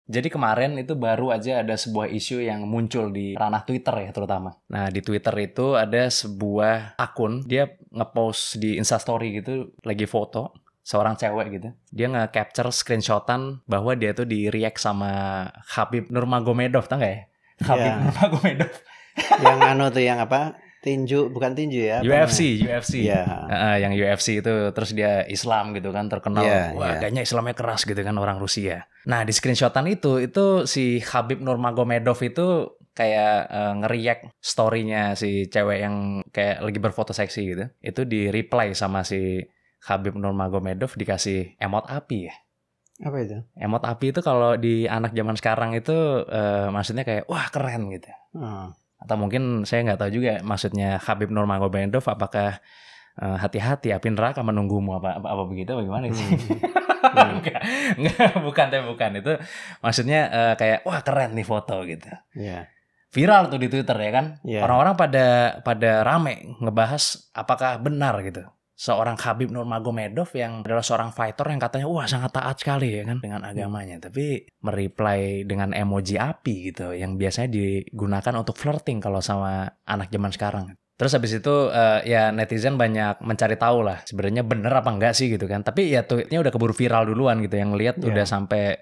Jadi kemarin itu baru aja ada sebuah isu yang muncul di ranah Twitter ya terutama. Nah di Twitter itu ada sebuah akun, dia ngepost di Instastory gitu, lagi foto seorang cewek gitu. Dia nge-capture screenshotan bahwa dia tuh di-react sama Khabib Nurmagomedov, tau gak ya? Khabib Ya, Nurmagomedov. yang tuh yang apa? Bukan tinju ya, apa namanya? UFC. Ya, Yang UFC itu, terus dia Islam gitu kan, terkenal, ya, wah ya. kayaknya Islamnya keras gitu kan, orang Rusia. Nah di screenshotan itu si Khabib Nurmagomedov itu kayak nge-react story-nya si cewek yang kayak lagi berfoto seksi gitu. Itu di-reply sama si Khabib Nurmagomedov, dikasih emot api ya. Apa itu? Emot api itu kalau di anak zaman sekarang itu maksudnya kayak wah keren gitu. Atau mungkin saya nggak tahu juga maksudnya Khabib Nurmagomedov apakah hati-hati api neraka menunggumu apa begitu bagaimana sih? Bukan itu maksudnya kayak wah keren nih foto gitu. Ya. Viral tuh di Twitter ya kan. Ya. Orang-orang pada rame ngebahas apakah benar gitu. Seorang Khabib Nurmagomedov yang adalah seorang fighter yang katanya wah sangat taat sekali ya kan dengan agamanya, tapi mereply dengan emoji api gitu yang biasanya digunakan untuk flirting kalau sama anak zaman sekarang. Terus habis itu ya netizen banyak mencari tahu lah sebenarnya bener apa enggak sih gitu kan. Tapi ya tweetnya udah keburu viral duluan gitu, yang lihat udah sampai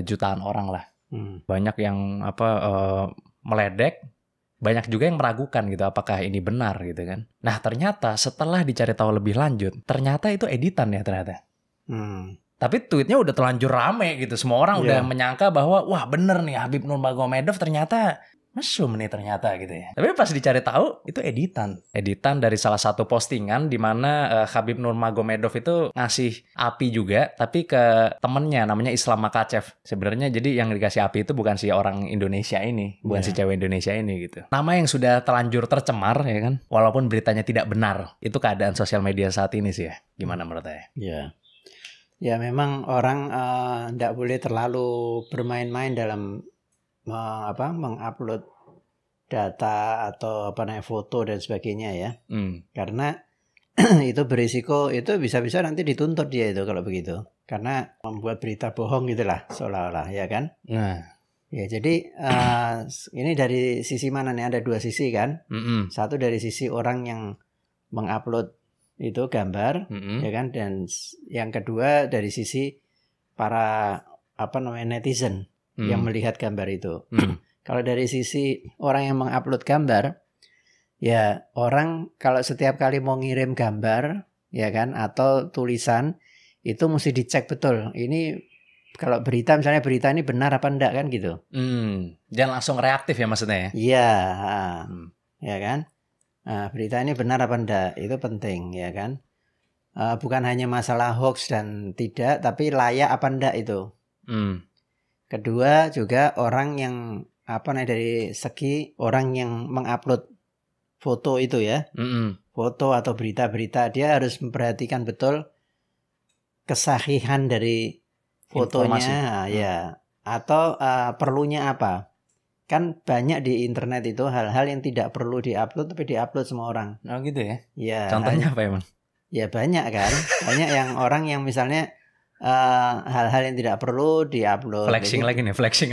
jutaan orang lah. Banyak yang meledek. Banyak juga yang meragukan gitu apakah ini benar gitu kan. Nah ternyata setelah dicari tahu lebih lanjut, ternyata itu editan ya ternyata. Tapi tweetnya udah terlanjur rame gitu. Semua orang udah menyangka bahwa wah bener nih Khabib Nurmagomedov ternyata mesum nih ternyata gitu ya. Tapi pas dicari tahu itu editan. Editan dari salah satu postingan di mana Khabib Nurmagomedov itu ngasih api juga, tapi ke temennya namanya Islam Makhachev. Sebenarnya jadi yang dikasih api itu bukan si orang Indonesia ini, bukan si cewek Indonesia ini gitu. Nama yang sudah terlanjur tercemar ya kan, walaupun beritanya tidak benar. Itu keadaan sosial media saat ini sih ya. Gimana menurut saya? Ya memang orang tidak boleh terlalu bermain-main dalam mengupload data atau foto dan sebagainya ya. Karena itu berisiko, itu bisa-bisa nanti dituntut dia itu kalau begitu. Karena membuat berita bohong gitulah seolah-olah ya kan. Ya jadi ini dari sisi mana nih? Ada dua sisi kan. Satu dari sisi orang yang mengupload itu gambar ya kan, dan yang kedua dari sisi para netizen yang melihat gambar itu. Kalau dari sisi orang yang mengupload gambar, ya orang kalau setiap kali mau ngirim gambar ya kan atau tulisan itu mesti dicek betul. Ini kalau berita misalnya berita ini benar apa enggak kan gitu. Jangan langsung reaktif ya maksudnya ya. Iya, ya kan. Nah, berita ini benar apa enggak itu penting ya kan. Bukan hanya masalah hoax dan tidak, tapi layak apa enggak itu. Kedua juga orang yang dari segi orang yang mengupload foto itu ya, foto atau berita-berita, dia harus memperhatikan betul kesahihan dari fotonya ya, atau perlunya apa. Kan banyak di internet itu hal-hal yang tidak perlu diupload tapi diupload semua orang. Oh gitu ya? Ya. Contohnya apa emang? Ya banyak kan, banyak yang orang yang misalnya hal-hal yang tidak perlu diupload. Flexing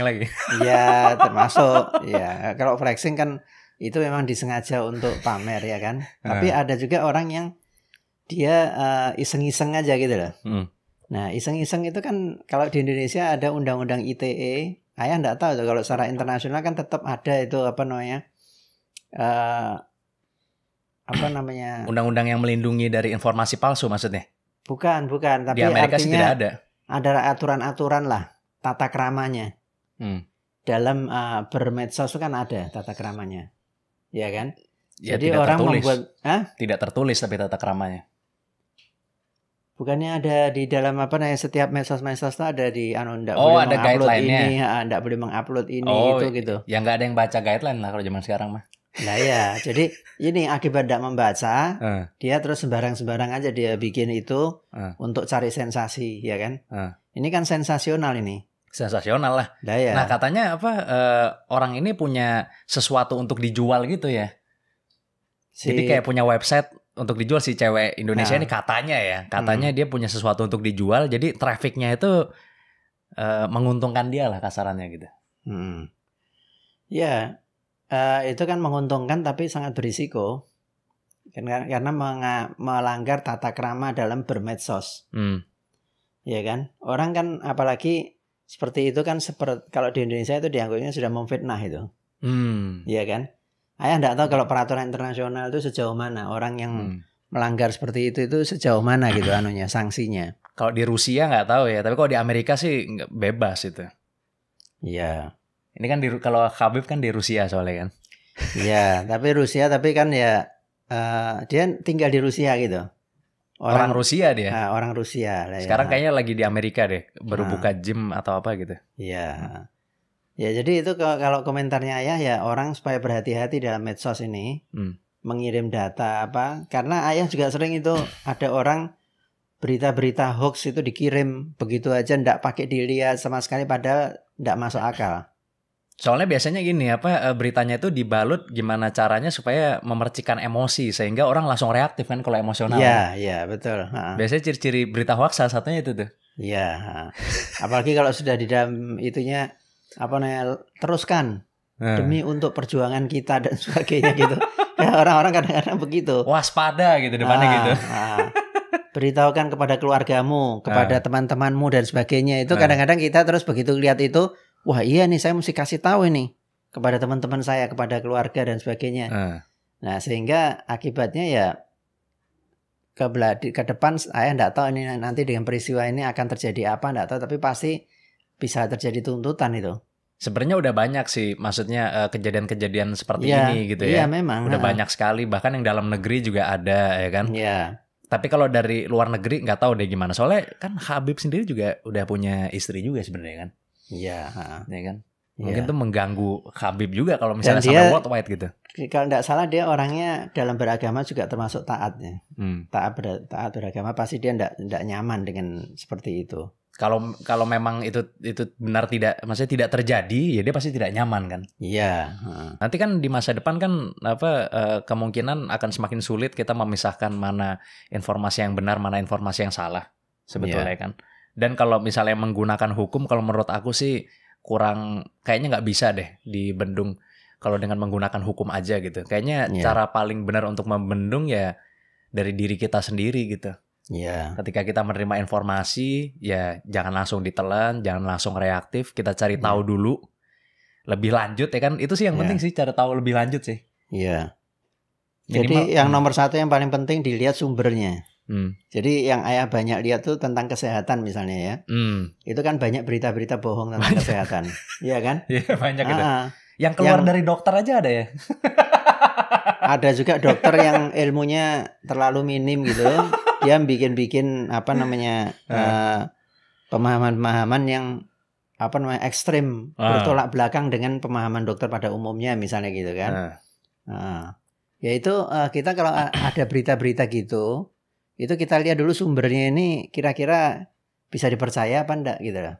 lagi. Ya termasuk. Ya kalau flexing kan itu memang disengaja untuk pamer ya kan. Tapi ada juga orang yang dia iseng-iseng aja gitu loh. Nah iseng-iseng itu kan kalau di Indonesia ada undang-undang ITE. Ayah enggak tahu tuh, kalau secara internasional kan tetap ada itu undang-undang yang melindungi dari informasi palsu maksudnya? Bukan, tapi di Amerika sih tidak ada. Ada aturan-aturan lah, tata keramanya. Dalam bermedsos kan ada tata keramanya. Ya kan? Ya, jadi orang tertulis. membuat tidak tertulis tapi tata keramanya. Bukannya ada di dalam setiap medsos-medsos itu ada di enggak boleh ada mengupload ini, enggak boleh mengupload ini itu gitu. Ya enggak ada yang baca guideline lah kalau zaman sekarang mah. Nah ya, jadi ini akibat tidak membaca, dia terus sembarang-sembarang aja dia bikin itu untuk cari sensasi, ya kan? Ini kan sensasional ini. Sensasional lah. Nah katanya orang ini punya sesuatu untuk dijual gitu ya. Jadi kayak punya website untuk dijual si cewek Indonesia ini katanya dia punya sesuatu untuk dijual. Jadi trafficnya itu menguntungkan dia lah kasarannya gitu. Ya, itu kan menguntungkan tapi sangat berisiko. Karena melanggar tata krama dalam bermedsos. Ya kan? Orang kan apalagi seperti itu kan, kalau di Indonesia itu dianggapnya sudah memfitnah itu. Ya kan? Ayah enggak tahu kalau peraturan internasional itu sejauh mana orang yang melanggar seperti itu sejauh mana gitu sanksinya. Kalau di Rusia nggak tahu ya, tapi kalau di Amerika sih bebas itu. Iya. Ini kan kalau Khabib kan di Rusia soalnya kan. Iya, tapi kan ya dia tinggal di Rusia gitu. Orang Rusia dia. Orang Rusia. Sekarang kayaknya lagi di Amerika deh, baru buka gym atau apa gitu. Iya. Ya jadi itu kalau komentarnya Ayah ya, orang supaya berhati-hati dalam medsos ini mengirim data apa. Karena Ayah juga sering itu ada orang berita-berita hoax itu dikirim begitu aja, ndak pakai dilihat sama sekali, padahal ndak masuk akal. Soalnya biasanya gini, beritanya itu dibalut gimana caranya supaya memercikan emosi sehingga orang langsung reaktif kan kalau emosional. Iya, betul. Biasanya ciri-ciri berita hoax salah satunya itu tuh. Iya. Apalagi kalau sudah di dalam itunya teruskan demi untuk perjuangan kita dan sebagainya gitu. Ya, orang-orang kadang-kadang begitu. Waspada gitu depannya gitu. Beritahukan kepada keluargamu, kepada teman-temanmu dan sebagainya. Itu kadang-kadang kita terus begitu lihat itu, wah iya nih saya mesti kasih tahu ini kepada teman-teman saya, kepada keluarga dan sebagainya. Nah sehingga akibatnya ya ke depan Ayah enggak tahu ini nanti dengan peristiwa ini akan terjadi apa, enggak tahu, tapi pasti bisa terjadi tuntutan itu. Sebenarnya udah banyak sih, maksudnya kejadian-kejadian seperti ini gitu ya. Iya memang. Udah banyak sekali, bahkan yang dalam negeri juga ada ya kan. Iya. Tapi kalau dari luar negeri nggak tahu deh gimana. Soalnya kan Khabib sendiri juga udah punya istri juga sebenarnya kan. Iya. Ya kan. Mungkin tuh mengganggu Khabib juga kalau misalnya sampai worldwide gitu. Kalau nggak salah dia orangnya dalam beragama juga termasuk taatnya. Taat beragama, pasti dia nggak nyaman dengan seperti itu. Kalau memang itu benar maksudnya tidak terjadi, ya dia pasti tidak nyaman kan. Iya. Nanti kan di masa depan kan kemungkinan akan semakin sulit kita memisahkan mana informasi yang benar, mana informasi yang salah sebetulnya kan. Dan kalau misalnya menggunakan hukum, kalau menurut aku sih kayaknya nggak bisa deh dibendung kalau dengan menggunakan hukum aja gitu. Kayaknya cara paling benar untuk membendung ya dari diri kita sendiri gitu. Ketika kita menerima informasi, ya jangan langsung ditelan, jangan langsung reaktif, kita cari tahu dulu lebih lanjut ya kan. Itu sih yang penting sih, cari tahu lebih lanjut sih. Iya. Jadi yang nomor satu yang paling penting dilihat sumbernya. Jadi yang Ayah banyak lihat tuh tentang kesehatan misalnya ya. Itu kan banyak berita-berita bohong tentang kesehatan. Iya kan? Iya banyak gitu. Yang keluar dari dokter aja ada ya. Ada juga dokter yang ilmunya terlalu minim gitu. Dia bikin pemahaman-pemahaman yang ekstrim, bertolak belakang dengan pemahaman dokter pada umumnya misalnya gitu kan. Ya itu kita kalau ada berita-berita gitu, itu kita lihat dulu sumbernya ini kira-kira bisa dipercaya apa enggak gitu loh.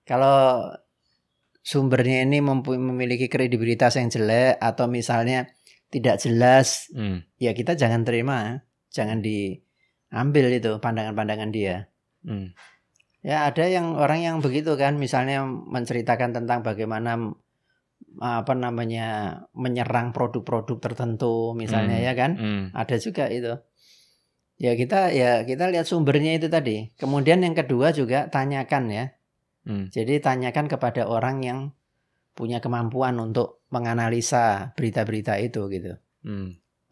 Kalau sumbernya ini memiliki kredibilitas yang jelek atau misalnya tidak jelas, ya kita jangan terima, jangan diambil itu pandangan-pandangan dia. Ya ada orang yang begitu kan, misalnya menceritakan tentang bagaimana menyerang produk-produk tertentu misalnya ya kan. Ada juga itu. Ya kita lihat sumbernya itu tadi. Kemudian yang kedua juga tanyakan ya. Jadi tanyakan kepada orang yang punya kemampuan untuk menganalisa berita-berita itu gitu.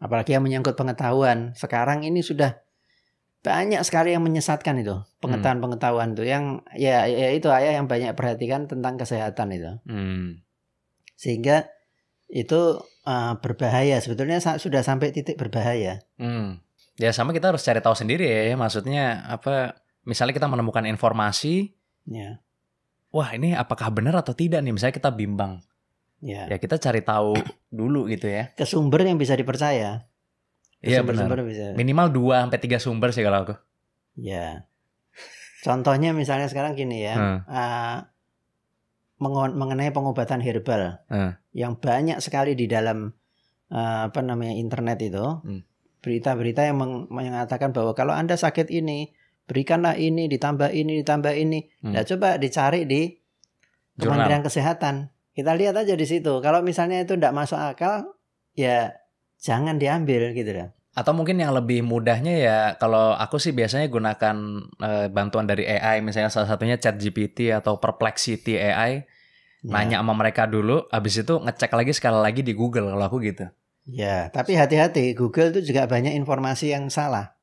Apalagi yang menyangkut pengetahuan. Sekarang ini sudah banyak sekali yang menyesatkan itu, pengetahuan itu yang ya itu Ayah yang banyak perhatikan tentang kesehatan itu. Sehingga itu berbahaya, sebetulnya sudah sampai titik berbahaya. Ya sama kita harus cari tahu sendiri ya, maksudnya misalnya kita menemukan informasi, wah ini apakah benar atau tidak nih, misalnya kita bimbang. Ya kita cari tahu dulu gitu ya. Ke sumber yang bisa dipercaya. Iya benar. Minimal 2-3 sumber sih kalau aku. Ya. Contohnya misalnya sekarang gini ya. Mengenai pengobatan herbal. Yang banyak sekali di dalam internet itu. Berita-berita yang mengatakan bahwa kalau Anda sakit ini berikanlah ini, ditambah ini, ditambah ini. Nah, coba dicari di Kementerian Kesehatan. Kita lihat aja di situ. Kalau misalnya itu tidak masuk akal, ya jangan diambil gitu loh. Atau mungkin yang lebih mudahnya ya, kalau aku sih biasanya gunakan bantuan dari AI, misalnya salah satunya ChatGPT atau Perplexity AI, nanya sama mereka dulu, habis itu ngecek lagi sekali lagi di Google kalau aku gitu. Ya, tapi hati-hati, Google itu juga banyak informasi yang salah.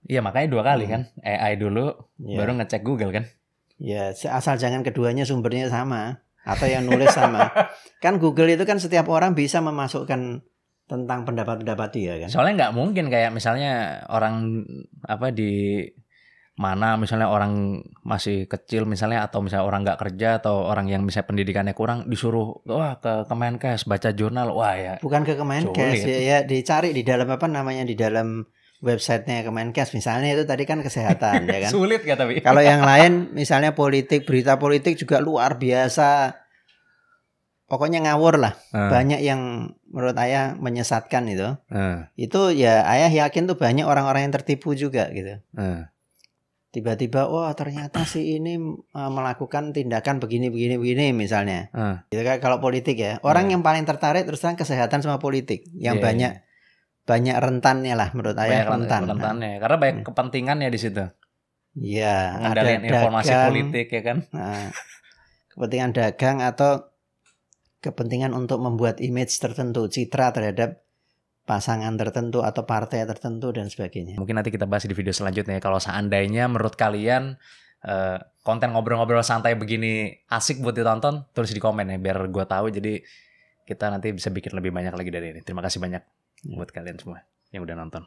Iya, makanya 2 kali kan, AI dulu, baru ngecek Google kan. Ya, asal jangan keduanya sumbernya sama atau yang nulis sama. Kan Google itu kan setiap orang bisa memasukkan tentang pendapat-pendapat dia kan. Soalnya nggak mungkin kayak misalnya orang di mana misalnya orang masih kecil misalnya, atau misalnya orang nggak kerja atau orang yang misalnya pendidikannya kurang disuruh ke Kemenkes baca jurnal, wah ya. Bukan ke Kemenkes ya dicari di dalam di dalam websitenya Kemenkes misalnya, itu tadi kan kesehatan ya kan. Sulit gak tapi. Kalau yang lain misalnya politik, berita politik juga luar biasa. Pokoknya ngawur lah. Banyak yang menurut Ayah menyesatkan itu. Itu ya Ayah yakin tuh banyak orang-orang yang tertipu juga gitu. Tiba-tiba ternyata si ini melakukan tindakan begini misalnya. Gitu kan kalau politik ya. Orang yang paling tertarik terus terang kesehatan sama politik. Yang banyak rentannya lah menurut Ayah, rentannya. Karena banyak kepentingannya di situ. Iya, ada informasi politik ya kan. Kepentingan dagang atau kepentingan untuk membuat image tertentu, citra terhadap pasangan tertentu atau partai tertentu dan sebagainya. Mungkin nanti kita bahas di video selanjutnya. Kalau seandainya menurut kalian konten ngobrol-ngobrol santai begini asik buat ditonton, tulis di komen ya biar gue tahu. Jadi kita nanti bisa bikin lebih banyak lagi dari ini. Terima kasih banyak buat kalian semua yang udah nonton.